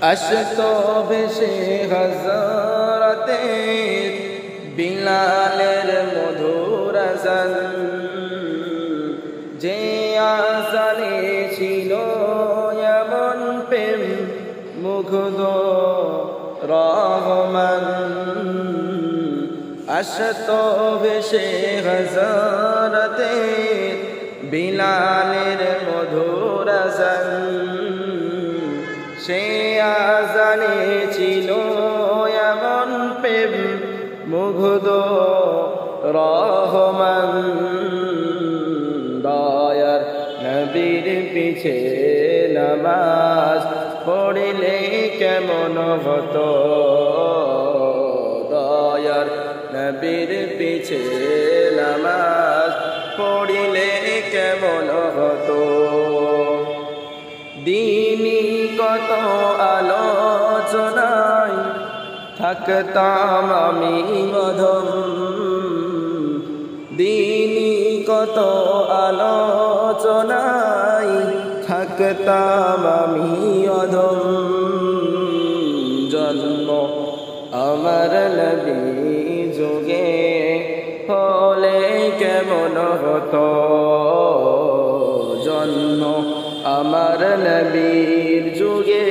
আসতো ভেসে হযরতে বিলালের মধুর আযান, যে আযানে ছিল এমন প্রেম মুগ্ধ রহমান। আসতো ভেসে হযরতে বিলালের মধুর আযান, সে আযানে ছিল এমন প্রেম মুগ্ধ রহমান। দয়ার নবীর পিছে নামাজ পড়িলে কেমন হতো, দয়ার নবীর পিছে নামাজ পড়িলে কেমন হতো। দিনী কত আলোচনায় থাকতাম আমি মধম, দিনী কত আলোচনায় থাকতাম আমি অধম। জন্ম আমার নবী যুগে হলে কেমন হতো, জন্ম আমার নবীর যুগে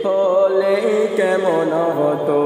হলে কেমন হতো।